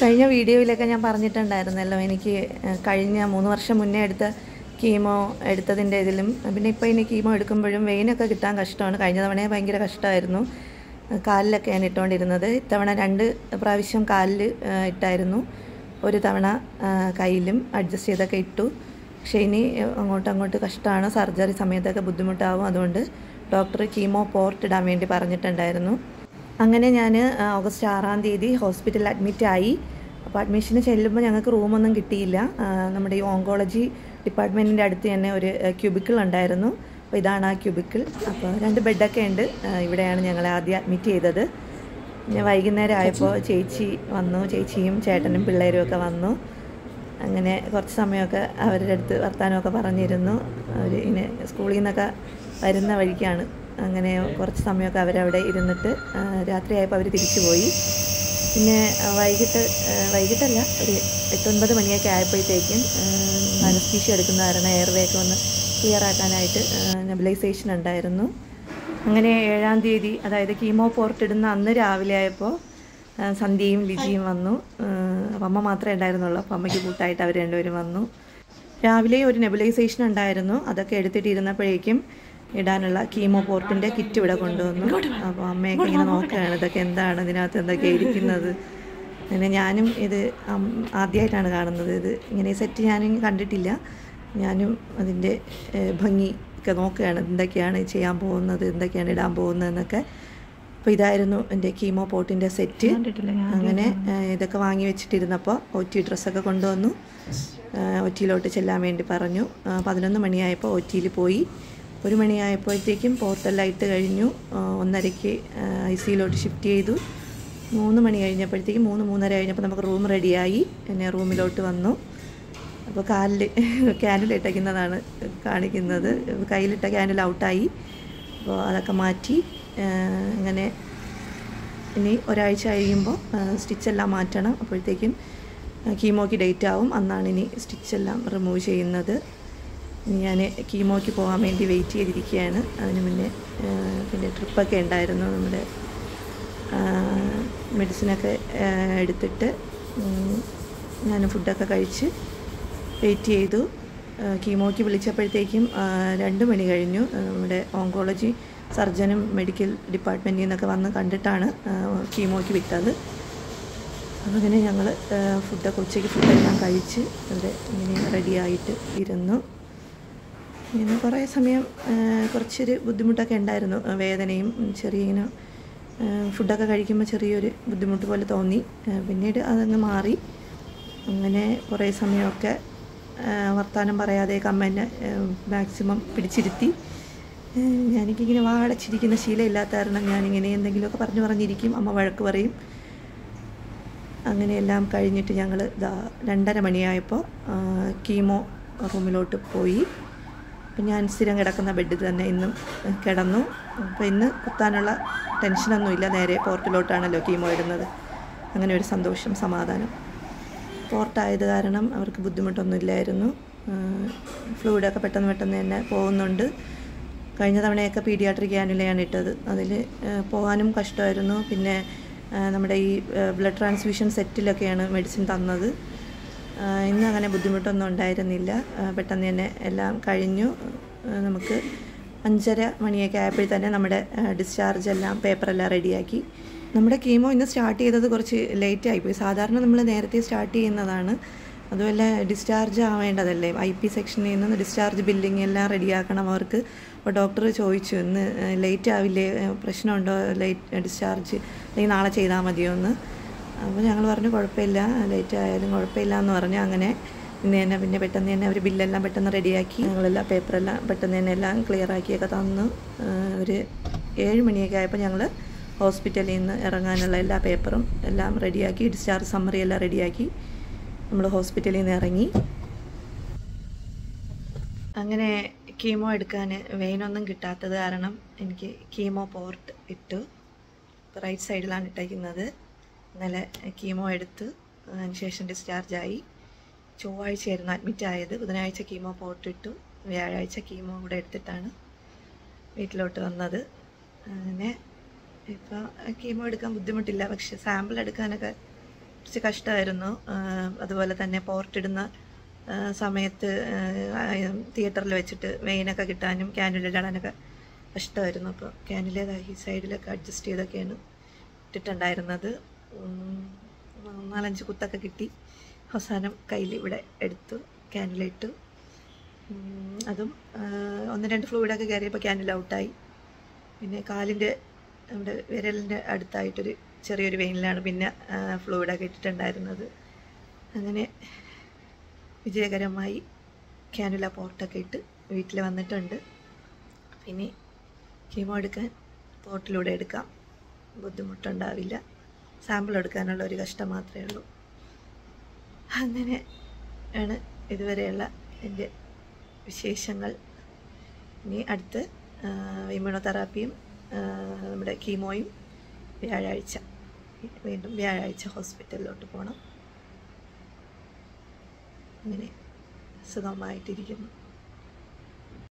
കഴിഞ്ഞ വീഡിയോയിലൊക്കെ ഞാൻ പറഞ്ഞിട്ടുണ്ടായിരുന്നല്ലോ, എനിക്ക് കഴിഞ്ഞ 3 വർഷം മുന്നേ എടുത്ത കീമോ എടുത്തതിൻ്റെ ഇതിലും പിന്നെ ഇപ്പോൾ ഇനി കീമോ എടുക്കുമ്പോഴും വെയിനൊക്കെ കിട്ടാൻ കഷ്ടമാണ്. കഴിഞ്ഞ തവണ ഭയങ്കര കഷ്ടമായിരുന്നു. കാലിലൊക്കെയാണ് ഇട്ടുകൊണ്ടിരുന്നത്. ഇത്തവണ 2 പ്രാവശ്യം കാലിൽ ഇട്ടായിരുന്നു, ഒരു തവണ കയ്യിലും അഡ്ജസ്റ്റ് ചെയ്തൊക്കെ ഇട്ടു. പക്ഷേ ഇനി അങ്ങോട്ട് കഷ്ടമാണ്. സർജറി സമയത്തൊക്കെ ബുദ്ധിമുട്ടാവും. അതുകൊണ്ട് ഡോക്ടർ കീമോ പോർട്ട് ഇടാൻ വേണ്ടി പറഞ്ഞിട്ടുണ്ടായിരുന്നു. അങ്ങനെ ഞാൻ ഓഗസ്റ്റ് 6-ാം തീയതി ഹോസ്പിറ്റലിൽ അഡ്മിറ്റായി. അപ്പോൾ അഡ്മിഷന് ചെല്ലുമ്പോൾ ഞങ്ങൾക്ക് റൂമൊന്നും കിട്ടിയില്ല. നമ്മുടെ ഈ ഓങ്കോളജി ഡിപ്പാർട്ട്മെൻറ്റിൻ്റെ അടുത്ത് തന്നെ ഒരു ക്യൂബിക്കിൾ ഉണ്ടായിരുന്നു. അപ്പോൾ ഇതാണ് ആ ക്യൂബിക്കിൾ. അപ്പോൾ 2 ബെഡൊക്കെ ഉണ്ട്. ഇവിടെയാണ് ഞങ്ങളെ ആദ്യം അഡ്മിറ്റ് ചെയ്തത്. പിന്നെ വൈകുന്നേരം ആയപ്പോൾ ചേച്ചി വന്നു. ചേച്ചിയും ചേട്ടനും പിള്ളേരും ഒക്കെ വന്നു. അങ്ങനെ കുറച്ച് സമയമൊക്കെ അവരുടെ അടുത്ത് വർത്തമാനമൊക്കെ പറഞ്ഞിരുന്നു. അവർ ഇങ്ങനെ സ്കൂളിൽ നിന്നൊക്കെ വരുന്ന വഴിക്കാണ്. അങ്ങനെ കുറച്ച് സമയമൊക്കെ അവരവിടെ ഇരുന്നിട്ട് രാത്രിയായപ്പോൾ അവർ തിരിച്ചു പോയി. പിന്നെ വൈകിട്ടല്ല, ഒരു 8-9 മണിയൊക്കെ ആയപ്പോഴത്തേക്കും അനസ്തീഷ്യ എടുക്കുന്ന കാരണം എയർവേ ഒക്കെ ഒന്ന് ക്ലിയർ ആക്കാനായിട്ട് നെബുലൈസേഷൻ ഉണ്ടായിരുന്നു. അങ്ങനെ 7-ാം തീയതി, അതായത് കീമോ പോർട്ട് ഇടുന്ന അന്ന് രാവിലെ ആയപ്പോൾ സന്ധ്യയും ലിജിയും വന്നു. അപ്പം അമ്മ മാത്രമേ ഉണ്ടായിരുന്നുള്ളൂ. അപ്പം അമ്മയ്ക്ക് കൂട്ടായിട്ട് അവർ രണ്ടുപേരും വന്നു. രാവിലെ ഒരു നെബുലൈസേഷൻ ഉണ്ടായിരുന്നു. അതൊക്കെ എടുത്തിട്ടിരുന്നപ്പോഴേക്കും ഇടാനുള്ള കീമോ പോർട്ടിൻ്റെ കിറ്റ് ഇവിടെ കൊണ്ടുവന്നു. അപ്പോൾ അമ്മയൊക്കെ ഇങ്ങനെ നോക്കുകയാണ്, ഇതൊക്കെ എന്താണ്, ഇതിനകത്ത് എന്തൊക്കെ ഇരിക്കുന്നത്. അങ്ങനെ ഞാനും ഇത് ആദ്യമായിട്ടാണ് കാണുന്നത്. ഇത് ഇങ്ങനെ സെറ്റ് ഞാനും കണ്ടിട്ടില്ല. ഞാനും അതിൻ്റെ ഭംഗി ഒക്കെ നോക്കുകയാണ്, എന്തൊക്കെയാണ് ചെയ്യാൻ പോകുന്നത്, എന്തൊക്കെയാണ് ഇടാൻ പോകുന്നതെന്നൊക്കെ. അപ്പോൾ ഇതായിരുന്നു എൻ്റെ കീമോ പോർട്ടിൻ്റെ സെറ്റ്. അങ്ങനെ ഇതൊക്കെ വാങ്ങി വെച്ചിട്ടിരുന്നപ്പോൾ OT ഡ്രസ്സൊക്കെ കൊണ്ടുവന്നു. OTയിലോട്ട് ചെല്ലാൻ വേണ്ടി പറഞ്ഞു. 11 മണിയായപ്പോൾ OTയിൽ പോയി. 1 മണിയായപ്പോഴത്തേക്കും പോർട്ടെല്ലാം ഇട്ട് കഴിഞ്ഞു. 1:30-ക്ക് ICയിലോട്ട് ഷിഫ്റ്റ് ചെയ്തു. 3 മണി കഴിഞ്ഞപ്പോഴത്തേക്കും 3-3:30 കഴിഞ്ഞപ്പോൾ നമുക്ക് റൂം റെഡിയായി. എന്നെ റൂമിലോട്ട് വന്നു. അപ്പോൾ കാലിൽ ക്യാൻഡിലിട്ടേക്കുന്നതാണ് കാണിക്കുന്നത്. കയ്യിലിട്ട ക്യാൻഡിൽ ഔട്ടായി. അപ്പോൾ അതൊക്കെ മാറ്റി. അങ്ങനെ ഇനി ഒരാഴ്ച കഴിയുമ്പോൾ സ്റ്റിച്ചെല്ലാം മാറ്റണം. അപ്പോഴത്തേക്കും കീമോയ്ക്ക് ഡേറ്റ് ആവും. അന്നാണ് ഇനി സ്റ്റിച്ചെല്ലാം റിമൂവ് ചെയ്യുന്നത്. ഞാൻ കീമോയ്ക്ക് പോകാൻ വേണ്ടി വെയിറ്റ് ചെയ്തിരിക്കുകയാണ്. അതിന് മുന്നേ പിന്നെ ട്രിപ്പൊക്കെ ഉണ്ടായിരുന്നു. നമ്മുടെ മെഡിസിനൊക്കെ എടുത്തിട്ട് ഞാൻ ഫുഡൊക്കെ കഴിച്ച് വെയിറ്റ് ചെയ്തു. കീമോയ്ക്ക് വിളിച്ചപ്പോഴത്തേക്കും 2 മണി കഴിഞ്ഞു. നമ്മുടെ ഓങ്കോളജി സർജനും മെഡിക്കൽ ഡിപ്പാർട്ട്മെൻറ്റിൽ നിന്നൊക്കെ വന്ന് കണ്ടിട്ടാണ് കീമോയ്ക്ക് വിട്ടത്. അപ്പോൾ അങ്ങനെ ഞങ്ങൾ ഉച്ചയ്ക്ക് ഫുഡെല്ലാം കഴിച്ച് ഇവിടെ ഇങ്ങനെ റെഡിയായിട്ട് ഇരുന്നു. ഇങ്ങനെ കുറേ സമയം കുറച്ചൊരു ബുദ്ധിമുട്ടൊക്കെ ഉണ്ടായിരുന്നു. വേദനയും ചെറിയ ഫുഡൊക്കെ കഴിക്കുമ്പോൾ ചെറിയൊരു ബുദ്ധിമുട്ട് പോലെ തോന്നി. പിന്നീട് അതങ്ങ് മാറി. അങ്ങനെ കുറേ സമയമൊക്കെ വർത്തമാനം പറയാതെയൊക്കെ അമ്മ എന്നെ മാക്സിമം പിടിച്ചിരുത്തി. എനിക്കിങ്ങനെ വാടച്ചിരിക്കുന്ന ശീലമില്ലാത്ത കാരണം ഞാനിങ്ങനെ എന്തെങ്കിലുമൊക്കെ പറഞ്ഞിരിക്കും. അമ്മ വഴക്ക് പറയും. അങ്ങനെയെല്ലാം കഴിഞ്ഞിട്ട് ഞങ്ങൾ 2:30 മണിയായപ്പോൾ കീമോ റൂമിലോട്ട് പോയി. അപ്പം ഞാൻ സ്ഥിരം കിടക്കുന്ന ബെഡിൽ തന്നെ ഇന്നും കിടന്നു. അപ്പോൾ ഇന്ന് കുത്താനുള്ള ടെൻഷനൊന്നുമില്ല. നേരെ പോർട്ടിലോട്ടാണല്ലോ കീമോ ഇടുന്നത്. അങ്ങനെ ഒരു സന്തോഷം, സമാധാനം. പോർട്ടായത് കാരണം അവർക്ക് ബുദ്ധിമുട്ടൊന്നുമില്ലായിരുന്നു. ഫ്ലൂയിഡൊക്കെ പെട്ടെന്ന് തന്നെ പോകുന്നുണ്ട്. കഴിഞ്ഞ തവണയൊക്കെ പീഡിയാട്രിക് ആനുലയാണ് ഇട്ടത്. അതിൽ പോകാനും കഷ്ടമായിരുന്നു. പിന്നെ നമ്മുടെ ഈ ബ്ലഡ് ട്രാൻസ്ഫ്യൂഷൻ സെറ്റിലൊക്കെയാണ് മെഡിസിൻ തന്നത്. ഇന്ന് അങ്ങനെ ബുദ്ധിമുട്ടൊന്നും ഉണ്ടായിരുന്നില്ല. പെട്ടെന്ന് തന്നെ എല്ലാം കഴിഞ്ഞു. നമുക്ക് 5:30 മണിയൊക്കെ ആയപ്പോഴേ തന്നെ നമ്മുടെ ഡിസ്ചാർജ് എല്ലാം പേപ്പറെല്ലാം റെഡിയാക്കി. നമ്മുടെ കീമോ ഇന്ന് സ്റ്റാർട്ട് ചെയ്തത് കുറച്ച് ലേറ്റ് ആയിപ്പോയി. സാധാരണ നമ്മൾ നേരത്തെ സ്റ്റാർട്ട് ചെയ്യുന്നതാണ്. അതുപോലെ ഡിസ്ചാർജ് ആവേണ്ടതല്ലേ. IP സെക്ഷനിൽ നിന്ന് ഡിസ്ചാർജ് ബില്ലിങ് എല്ലാം റെഡിയാക്കണം അവർക്ക്. അപ്പോൾ ഡോക്ടർ ചോദിച്ചു, ഇന്ന് ലേറ്റ് ആവില്ലേ, പ്രശ്നമുണ്ടോ ലേറ്റ് ഡിസ്ചാർജ്, അല്ലെങ്കിൽ നാളെ ചെയ്താൽ മതിയോ എന്ന്. അപ്പോൾ ഞങ്ങൾ പറഞ്ഞു കുഴപ്പമില്ല, ലേറ്റ് ആയാലും കുഴപ്പമില്ല എന്ന് പറഞ്ഞു. അങ്ങനെ ഇന്ന് തന്നെ പിന്നെ പെട്ടെന്ന് തന്നെ അവർ ബില്ലെല്ലാം പെട്ടെന്ന് റെഡിയാക്കി. ഞങ്ങളെല്ലാം പേപ്പറെല്ലാം പെട്ടെന്ന് തന്നെ എല്ലാം ക്ലിയർ ആക്കിയൊക്കെ തന്നു. ഒരു 7 മണിയൊക്കെ ആയപ്പോൾ ഞങ്ങൾ ഹോസ്പിറ്റലിൽ നിന്ന് ഇറങ്ങാനുള്ള എല്ലാ പേപ്പറും എല്ലാം റെഡിയാക്കി, ഡിസ്ചാർജ് സമ്മറി എല്ലാം റെഡിയാക്കി നമ്മൾ ഹോസ്പിറ്റലിൽ നിന്ന് ഇറങ്ങി. അങ്ങനെ കീമോ എടുക്കാൻ വെയിനൊന്നും കിട്ടാത്തത് കാരണം എനിക്ക് കീമോ പോർട്ട് ഇട്ടു. റൈറ്റ് സൈഡിലാണ് ഇട്ടേക്കുന്നത്. ഇന്നലെ കീമോ എടുത്ത് അതിനുശേഷം ഡിസ്ചാർജായി. ചൊവ്വാഴ്ചയായിരുന്നു അഡ്മിറ്റ് ആയത്. ബുധനാഴ്ച കീമോ പോർട്ട് ഇട്ടു. വ്യാഴാഴ്ച കീമോ കൂടെ എടുത്തിട്ടാണ് വീട്ടിലോട്ട് വന്നത്. അങ്ങനെ ഇപ്പോൾ കീമോ എടുക്കാൻ ബുദ്ധിമുട്ടില്ല. പക്ഷെ സാമ്പിൾ എടുക്കാനൊക്കെ കുറച്ച് കഷ്ടമായിരുന്നു. അതുപോലെ തന്നെ പോർട്ടിടുന്ന സമയത്ത് തിയേറ്ററിൽ വെച്ചിട്ട് വെയിനൊക്കെ കിട്ടാനും ക്യാനുല ഇടാനൊക്കെ കഷ്ടമായിരുന്നു. അപ്പോൾ ക്യാനുല ഈ സൈഡിലൊക്കെ അഡ്ജസ്റ്റ് ചെയ്തൊക്കെയാണ് ഇട്ടിട്ടുണ്ടായിരുന്നത്. 4-5 കുത്തൊക്കെ കിട്ടി. അവസാനം കയ്യിൽ ഇവിടെ എടുത്തു, ക്യാനുല ഇട്ടു. അതും 1-2 ഫ്ലൂയിഡൊക്കെ കയറിയപ്പോൾ ക്യാനുല ഔട്ടായി. പിന്നെ കാലിൻ്റെ നമ്മുടെ വിരലിൻ്റെ അടുത്തായിട്ടൊരു ചെറിയൊരു വെയിനിലാണ് പിന്നെ ഫ്ലൂയിഡൊക്കെ ഇട്ടിട്ടുണ്ടായിരുന്നത്. അങ്ങനെ വിജയകരമായി ക്യാനുല പോർട്ടൊക്കെ ഇട്ട് വീട്ടിൽ വന്നിട്ടുണ്ട്. പിന്നെ കീമോ എടുക്കാൻ പോർട്ടിലൂടെ എടുക്കാം, ബുദ്ധിമുട്ടുണ്ടാവില്ല. സാമ്പിൾ എടുക്കാനുള്ള ഒരു കഷ്ടം മാത്രമേ ഉള്ളൂ. അങ്ങനെ ആണ് ഇതുവരെയുള്ള എൻ്റെ വിശേഷങ്ങൾ. ഇനി അടുത്ത് ഇമ്മ്യൂണോതെറാപ്പിയും നമ്മുടെ കീമോയും വീണ്ടും വ്യാഴാഴ്ച ഹോസ്പിറ്റലിലോട്ട് പോകണം. അങ്ങനെ സുഖമായിട്ടിരിക്കുന്നു.